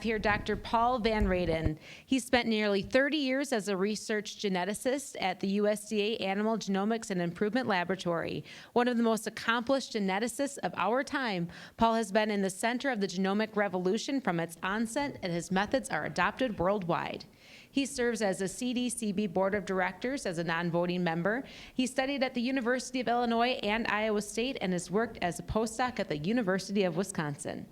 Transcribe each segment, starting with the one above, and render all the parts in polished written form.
Here, Dr. Paul Vanraden. He spent nearly 30 years as a research geneticist at the USDA Animal Genomics and Improvement Laboratory. One of the most accomplished geneticists of our time, Paul has been in the center of the genomic revolution from its onset, and his methods are adopted worldwide. He serves as a CDCB Board of Directors as a non-voting member. He studied at the University of Illinois and Iowa State and has worked as a postdoc at the University of Wisconsin.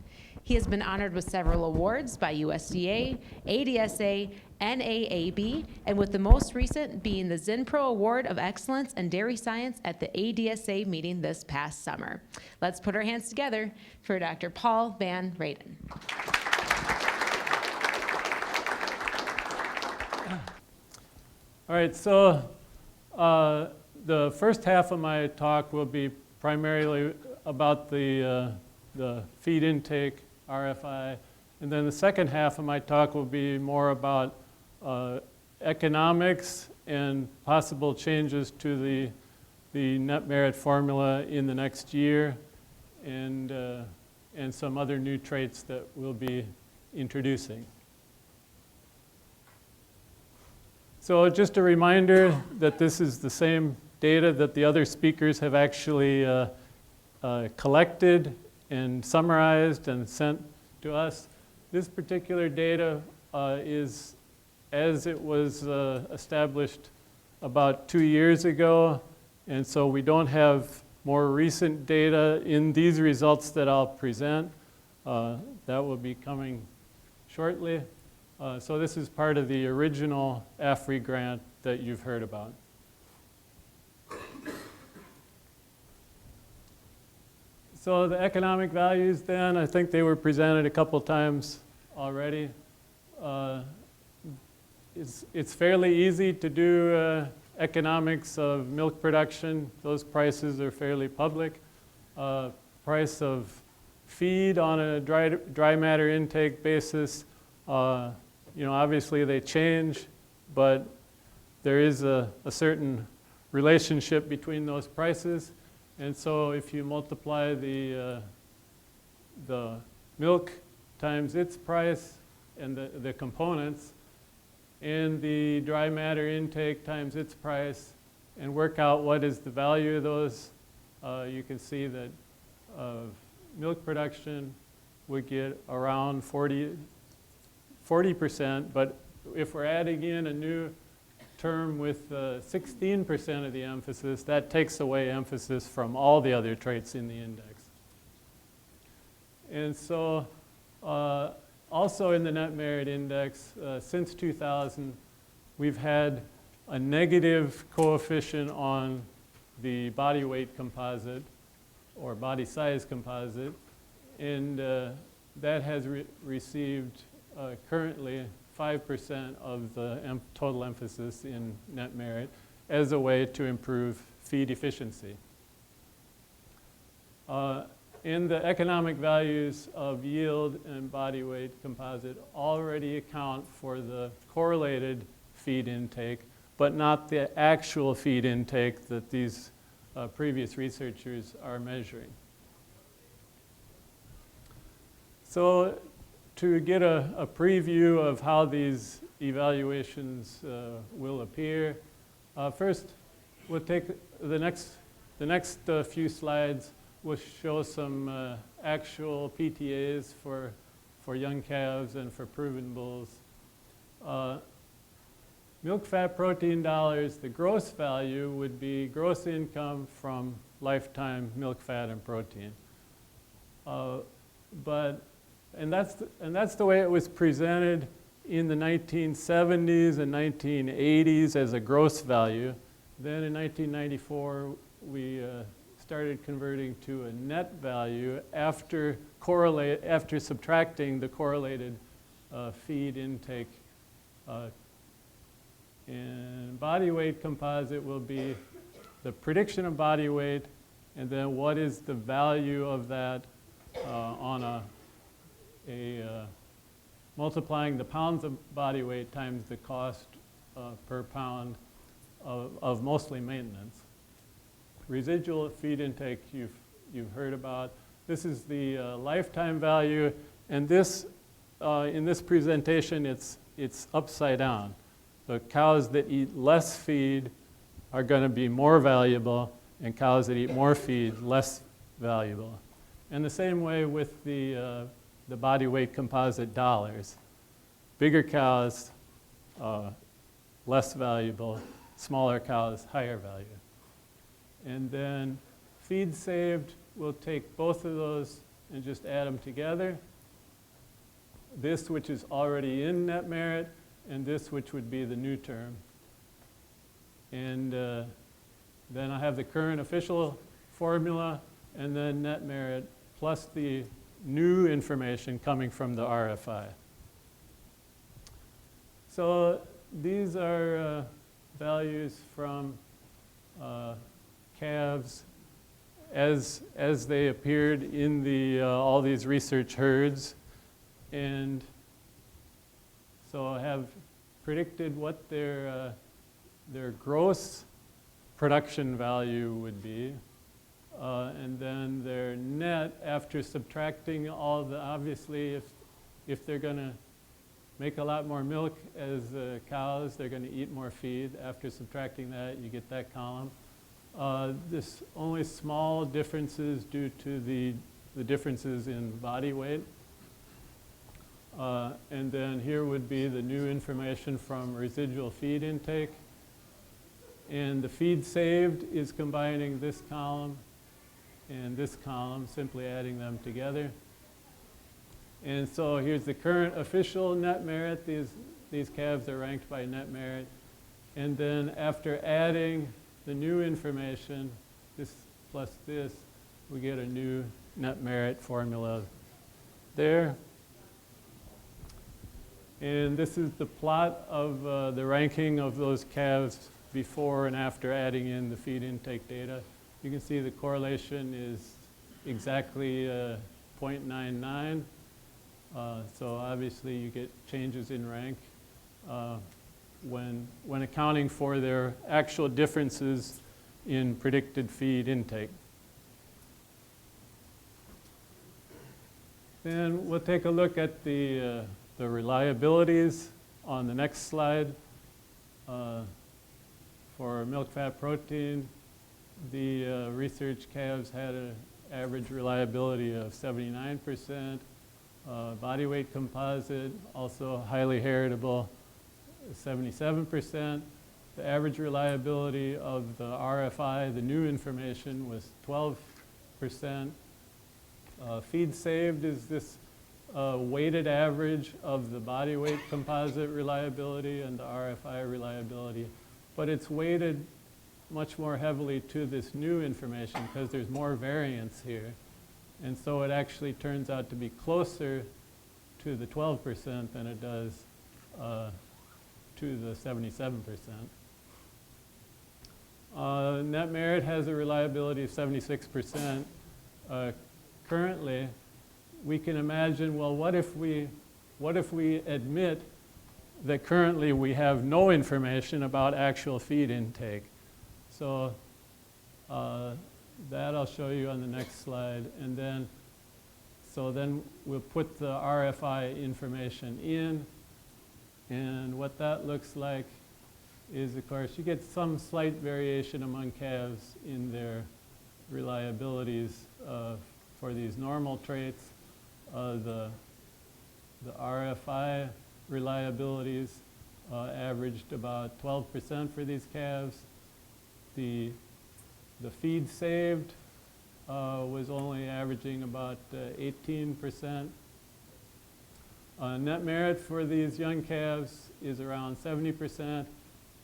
He has been honored with several awards by USDA, ADSA, NAAB, and with the most recent being the Zinpro Award of Excellence in Dairy Science at the ADSA meeting this past summer. Let's put our hands together for Dr. Paul Vanraden. All right, so the first half of my talk will be primarily about the feed intake, RFI, and then the second half of my talk will be more about economics and possible changes to the net merit formula in the next year, and some other new traits that we'll be introducing. So just a reminder that this is the same data that the other speakers have actually collected and summarized and sent to us. This particular data is as it was established about 2 years ago, and so we don't have more recent data in these results that I'll present. That will be coming shortly. So this is part of the original AFRI grant that you've heard about. So the economic values then, I think they were presented a couple times already. It's fairly easy to do economics of milk production. Those prices are fairly public. Price of feed on a dry matter intake basis, obviously they change, but there is a certain relationship between those prices. And so if you multiply the milk times its price and the components, and the dry matter intake times its price, and work out what is the value of those, you can see that milk production would get around 40%, but if we're adding in a new term with 16% of the emphasis, that takes away emphasis from all the other traits in the index. And so also in the net merit index, since 2000, we've had a negative coefficient on the body weight composite or body size composite, and that has received currently 5% of the total emphasis in net merit as a way to improve feed efficiency. And the economic values of yield and body weight composite already account for the correlated feed intake, but not the actual feed intake that these previous researchers are measuring. So to get a preview of how these evaluations will appear, first we'll take the next few slides. We'll show some actual PTAs for young calves and for proven bulls. Milk fat protein dollars, the gross value would be gross income from lifetime milk fat and protein. And that's the way it was presented in the 1970s and 1980s as a gross value. Then in 1994, we started converting to a net value after subtracting the correlated feed intake. And body weight composite will be the prediction of body weight, and then what is the value of that on multiplying the pounds of body weight times the cost per pound of mostly maintenance. Residual feed intake you've heard about. This is the lifetime value, and this in this presentation, it's upside down. So cows that eat less feed are going to be more valuable, and cows that eat more feed, less valuable. And the same way with the body weight composite dollars. Bigger cows, less valuable. Smaller cows, higher value. And then feed saved, we'll take both of those and just add them together. This, which is already in net merit, and this, which would be the new term. And then I have the current official formula, and then net merit, plus the new information coming from the RFI. So these are values from calves as they appeared in the all these research herds. And so I have predicted what their gross production value would be. And then their net, after subtracting all the, obviously, if they're going to make a lot more milk as cows, they're going to eat more feed. After subtracting that, you get that column. This only small differences due to the differences in body weight. And then here would be the new information from residual feed intake. And the feed saved is combining this column and this column, simply adding them together. And so here's the current official net merit. These calves are ranked by net merit. And then after adding the new information, this plus this, we get a new net merit formula there. And this is the plot of the ranking of those calves before and after adding in the feed intake data. You can see the correlation is exactly 0.99. So obviously you get changes in rank when accounting for their actual differences in predicted feed intake. Then we'll take a look at the reliabilities on the next slide. For milk, fat, protein, the research calves had an average reliability of 79%. Body weight composite, also highly heritable, 77%. The average reliability of the RFI, the new information, was 12%. Feed saved is this weighted average of the body weight composite reliability and the RFI reliability, but it's weighted much more heavily to this new information because there's more variance here. And so it actually turns out to be closer to the 12% than it does to the 77%. Net merit has a reliability of 76%. Currently, we can imagine, well, what if we admit that currently we have no information about actual feed intake? So that I'll show you on the next slide. And then, so then we'll put the RFI information in. And what that looks like is, of course, you get some slight variation among calves in their reliabilities for these normal traits. The RFI reliabilities averaged about 12% for these calves. The feed saved was only averaging about 18%. Net merit for these young calves is around 70%.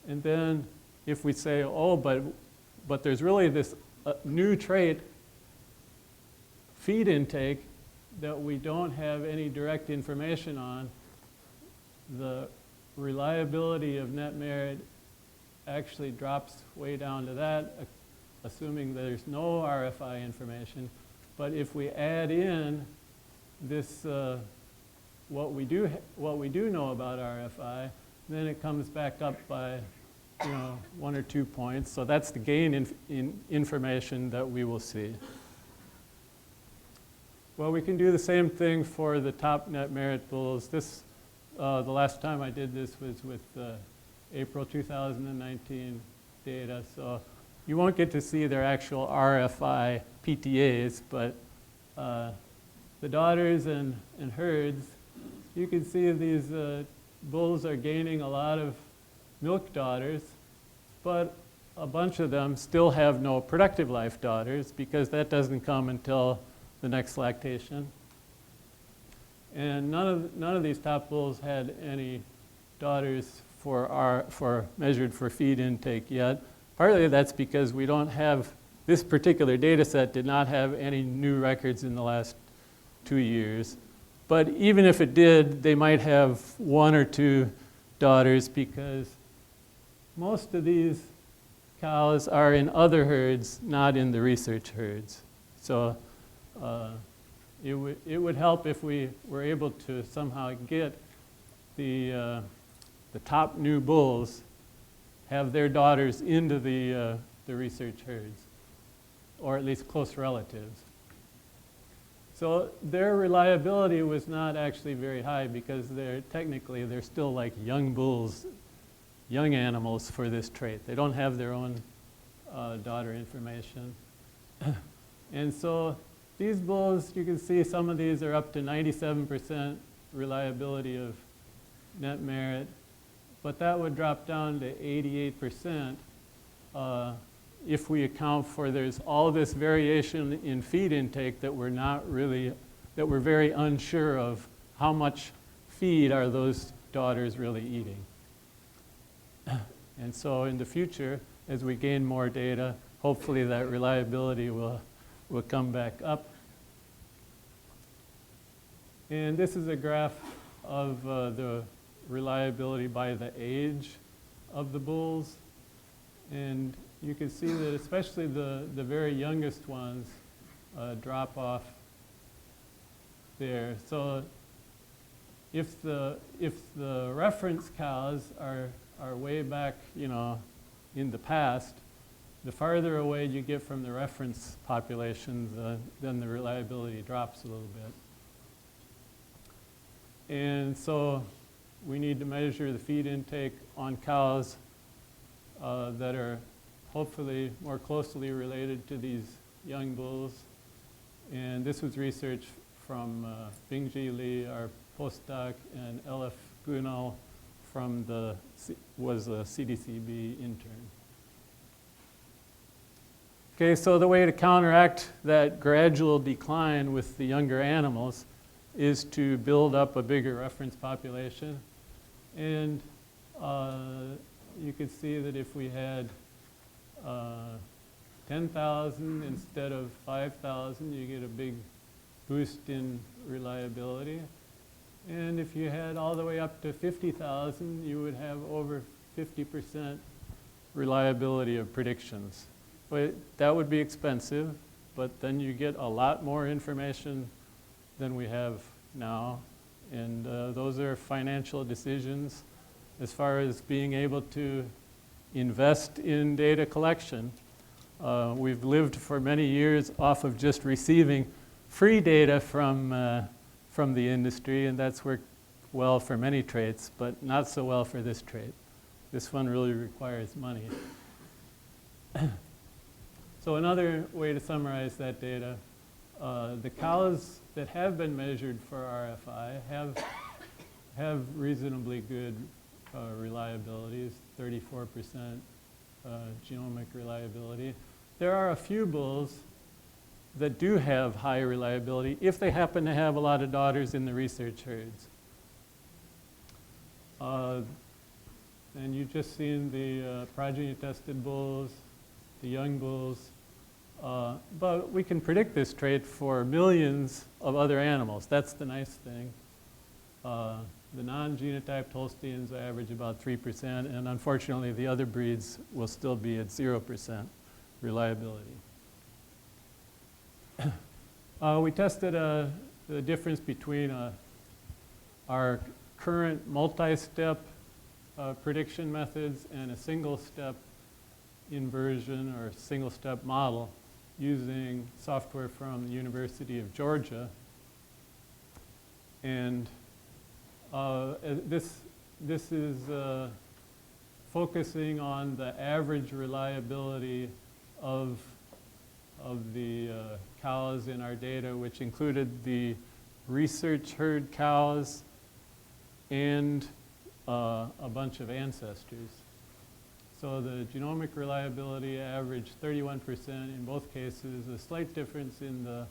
And then if we say, oh, but there's really this new trait, feed intake, that we don't have any direct information on, the reliability of net merit actually drops way down to that, assuming there's no RFI information. But if we add in this, what we do know about RFI, then it comes back up by 1 or 2 points. So that's the gain in information that we will see. Well, we can do the same thing for the top net merit bulls. This, the last time I did this was with April 2019 data, so you won't get to see their actual RFI PTAs, but the daughters and herds, you can see these bulls are gaining a lot of milk daughters, but a bunch of them still have no productive life daughters because that doesn't come until the next lactation. And none of these top bulls had any daughters for measured for feed intake yet. Partly that's because we don't have, this particular data set did not have any new records in the last 2 years. But even if it did, they might have 1 or 2 daughters because most of these cows are in other herds, not in the research herds. So it would help if we were able to somehow get the top new bulls, have their daughters into the research herds, or at least close relatives. So their reliability was not actually very high because they're still like young bulls, young animals for this trait. They don't have their own daughter information. And so these bulls, you can see some of these are up to 97% reliability of net merit, but that would drop down to 88% if we account for there's all this variation in feed intake that we're very unsure of how much feed are those daughters really eating. And so in the future, as we gain more data, hopefully that reliability will come back up. And this is a graph of the reliability by the age of the bulls. And you can see that especially the very youngest ones drop off there. So if the reference cows are way back, in the past, the farther away you get from the reference populations, then the reliability drops a little bit. And so we need to measure the feed intake on cows that are hopefully more closely related to these young bulls. And this was research from Bingji Li, our postdoc, and Elif Gunal was a CDCB intern. Okay, so the way to counteract that gradual decline with the younger animals is to build up a bigger reference population. And you could see that if we had 10,000 instead of 5,000, you get a big boost in reliability. And if you had all the way up to 50,000, you would have over 50% reliability of predictions. But that would be expensive, but then you get a lot more information than we have now. And those are financial decisions as far as being able to invest in data collection. We've lived for many years off of just receiving free data from the industry, and that's worked well for many traits, but not so well for this trait. This one really requires money. So another way to summarize that data, the cows that have been measured for RFI have reasonably good reliabilities, 34% genomic reliability. There are a few bulls that do have high reliability if they happen to have a lot of daughters in the research herds. And you've just seen the progeny tested bulls, the young bulls. But we can predict this trait for millions of other animals. That's the nice thing. The non-genotyped Holsteins average about 3%, and unfortunately the other breeds will still be at 0% reliability. We tested the difference between our current multi-step prediction methods and a single-step inversion or single-step model using software from the University of Georgia. And this is focusing on the average reliability of the cows in our data, which included the research herd cows and a bunch of ancestors. So the genomic reliability averaged 31% in both cases, a slight difference in the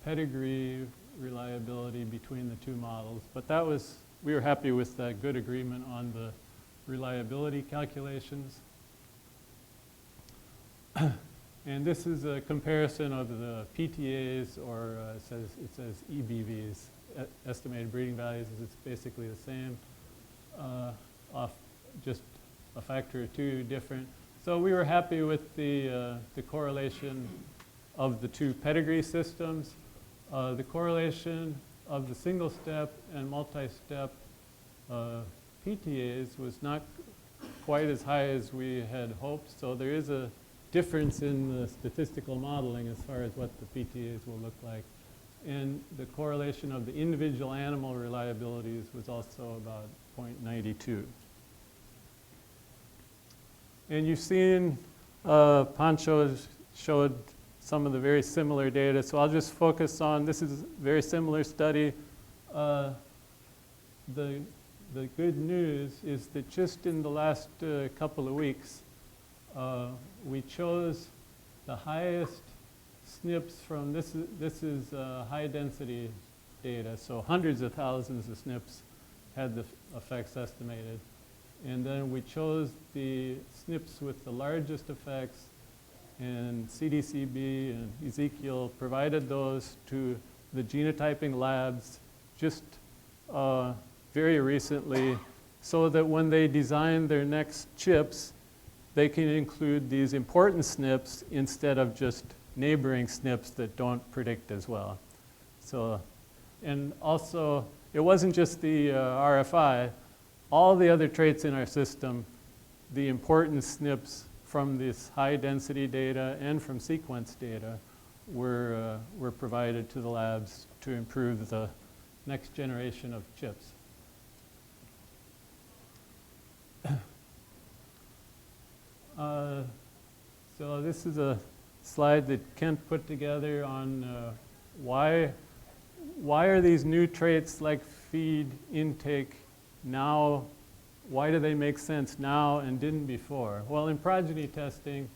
pedigree reliability between the two models. But that was, we were happy with that good agreement on the reliability calculations. And this is a comparison of the PTAs, or it says EBVs, estimated breeding values. It's basically the same, off just a factor or two different. So we were happy with the correlation of the two pedigree systems. The correlation of the single step and multi-step PTAs was not quite as high as we had hoped. So there is a difference in the statistical modeling as far as what the PTAs will look like. And the correlation of the individual animal reliabilities was also about 0.92. And you've seen Pancho showed some of the very similar data. So I'll just focus on, this is a very similar study. The good news is that just in the last couple of weeks, we chose the highest SNPs from, this is high density data, so hundreds of thousands of SNPs had the effects estimated. And then we chose the SNPs with the largest effects, and CDCB and Ezekiel provided those to the genotyping labs just very recently, so that when they design their next chips, they can include these important SNPs instead of just neighboring SNPs that don't predict as well. So, and also, it wasn't just the RFI, all the other traits in our system, the important SNPs from this high density data and from sequence data were provided to the labs to improve the next generation of chips. So this is a slide that Kent put together on why are these new traits like feed intake now, why do they make sense now and didn't before? Well, in progeny testing,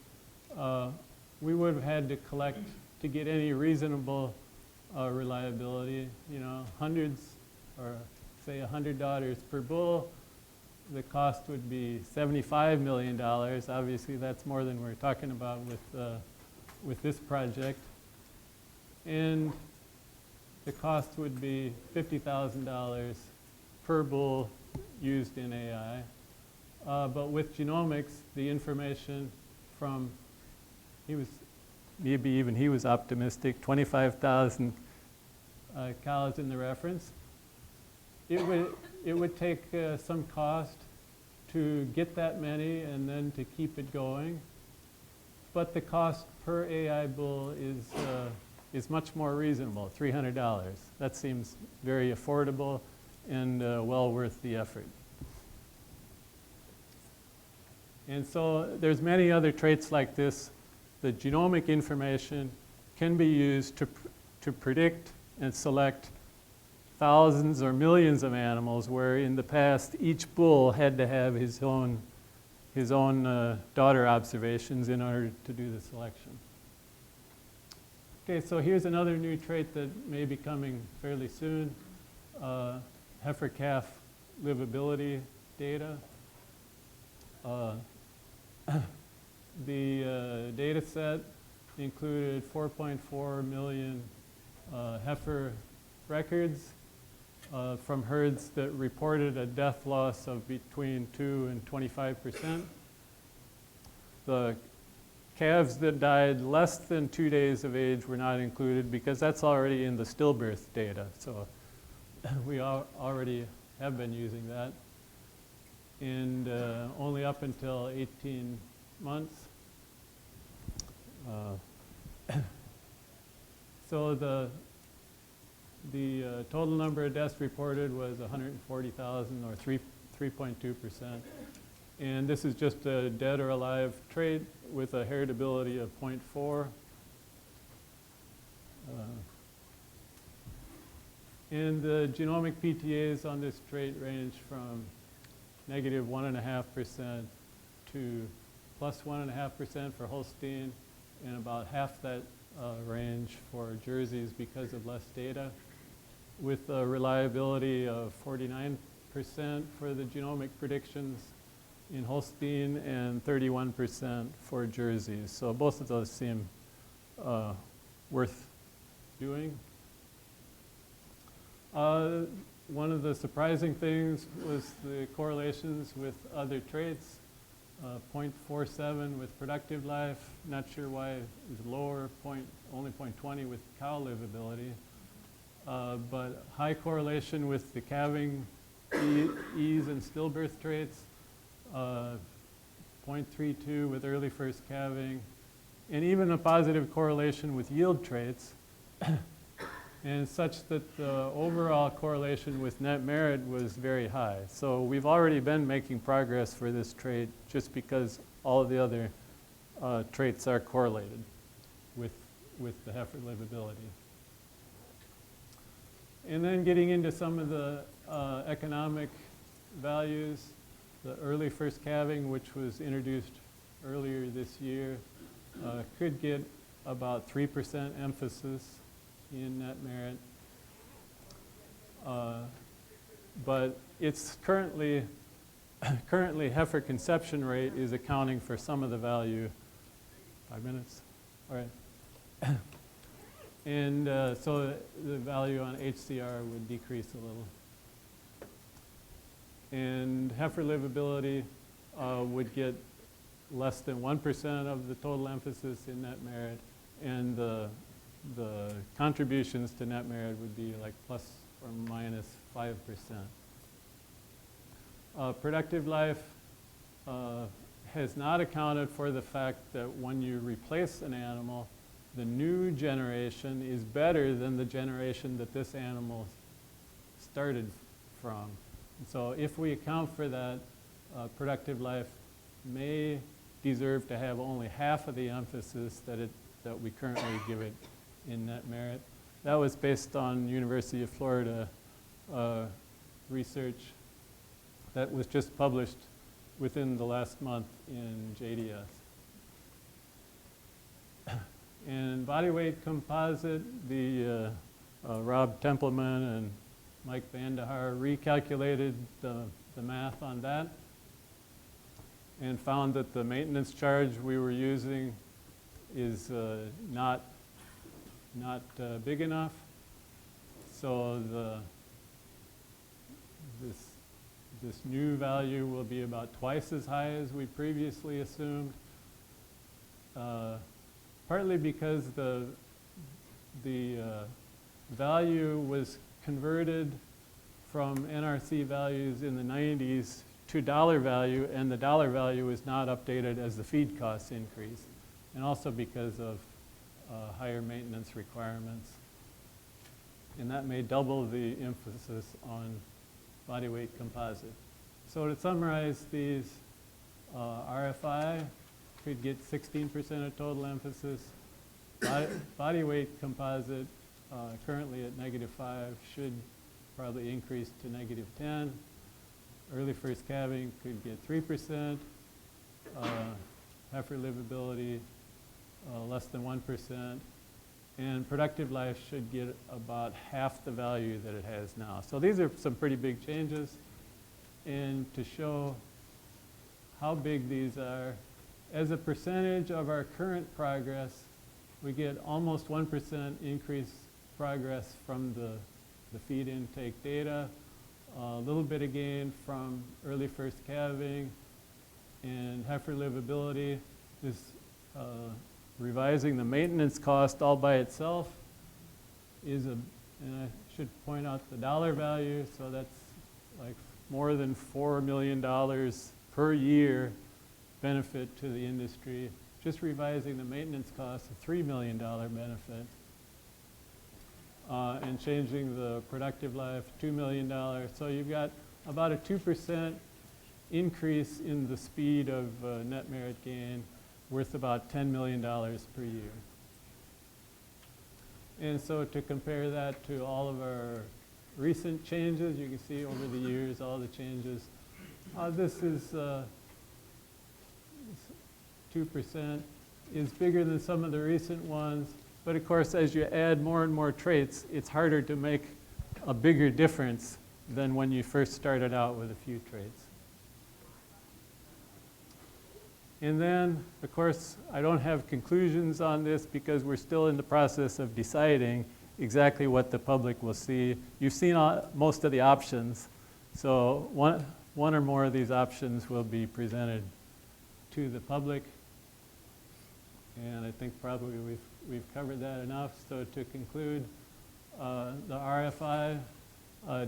we would have had to collect, to get any reasonable reliability, you know, hundreds or say 100 daughters per bull. The cost would be $75 million. Obviously, that's more than we're talking about with this project. And the cost would be $50,000 per bull used in AI. But with genomics, the information from, maybe even he was optimistic, 25,000 cows in the reference. It would take some cost to get that many and then to keep it going. But the cost per AI bull is much more reasonable, $300. That seems very affordable and well worth the effort. And so there's many other traits like this. The genomic information can be used to predict and select thousands or millions of animals, where in the past each bull had to have his own daughter observations in order to do the selection. Okay, so here's another new trait that may be coming fairly soon. Heifer calf livability data. The data set included 4.4 million heifer records from herds that reported a death loss of between 2 and 25%. The calves that died less than 2 days of age were not included because that's already in the stillbirth data. So we already have been using that. And only up until 18 months. So The total number of deaths reported was 140,000 or 3.2%. And this is just a dead or alive trait with a heritability of 0.4. And the genomic PTAs on this trait range from negative 1.5% to plus 1.5% for Holstein, and about half that range for jerseys because of less data, with a reliability of 49% for the genomic predictions in Holstein and 31% for jerseys. So both of those seem worth doing. One of the surprising things was the correlations with other traits. 0.47 with productive life, not sure why it was lower, only 0.20 with cow livability. But high correlation with the calving ease and stillbirth traits, 0.32 with early first calving, and even a positive correlation with yield traits, and such that the overall correlation with net merit was very high. So we've already been making progress for this trait just because all of the other traits are correlated with the heifer livability. And then getting into some of the economic values, the early first calving, which was introduced earlier this year, could get about 3% emphasis in net merit. But it's currently heifer conception rate is accounting for some of the value. 5 minutes? All right. And so the value on HCR would decrease a little. And heifer livability would get less than 1% of the total emphasis in net merit, and the contributions to net merit would be like plus or minus 5%. Productive life has not accounted for the fact that when you replace an animal, the new generation is better than the generation that this animal started from. And so if we account for that, productive life may deserve to have only half of the emphasis that we currently give it in net merit. That was based on University of Florida research that was just published within the last month in JDS. And body weight composite, the Rob Templeman and Mike Vandehar recalculated the math on that and found that the maintenance charge we were using is not big enough. So this new value will be about twice as high as we previously assumed. Partly because the value was converted from NRC values in the 90s to dollar value, and the dollar value is not updated as the feed costs increase, and also because of higher maintenance requirements. And that may double the emphasis on body weight composite. So to summarize these, RFI could get 16% of total emphasis. Body weight composite, currently at -5, should probably increase to -10. Early first calving could get 3%. Heifer livability, less than 1%. And productive life should get about half the value that it has now. So these are some pretty big changes. And to show how big these are, as a percentage of our current progress, we get almost 1% increase progress from the feed intake data, a little bit of gain from early first calving, and heifer livability. This revising the maintenance cost all by itself is and I should point out the dollar value, so that's like more than $4 million per year benefit to the industry. Just revising the maintenance cost, a $3 million benefit. and changing the productive life, $2 million. So you've got about a 2% increase in the speed of net merit gain, worth about $10 million per year. And so to compare that to all of our recent changes, you can see over the years all the changes. This is 2% is bigger than some of the recent ones. But of course, as you add more and more traits, it's harder to make a bigger difference than when you first started out with a few traits. And then, of course, I don't have conclusions on this because we're still in the process of deciding exactly what the public will see. You've seen most of the options, so one or more of these options will be presented to the public. And I think probably we've covered that enough. So to conclude, the RFI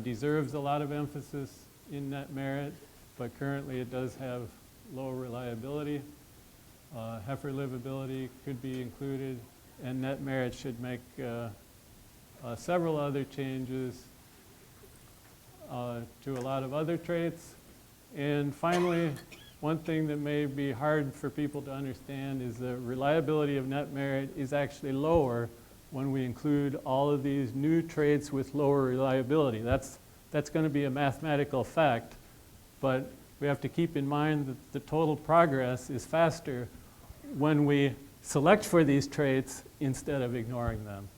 deserves a lot of emphasis in net merit, but currently it does have low reliability. Heifer livability could be included, and net merit should make several other changes to a lot of other traits. And finally, one thing that may be hard for people to understand is the reliability of net merit is actually lower when we include all of these new traits with lower reliability. That's going to be a mathematical fact, but we have to keep in mind that the total progress is faster when we select for these traits instead of ignoring them.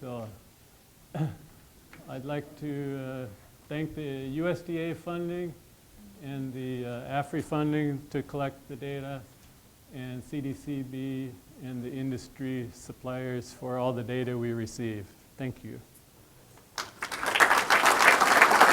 So I'd like to thank the USDA funding and the AFRI funding to collect the data, and CDCB and the industry suppliers for all the data we receive. Thank you.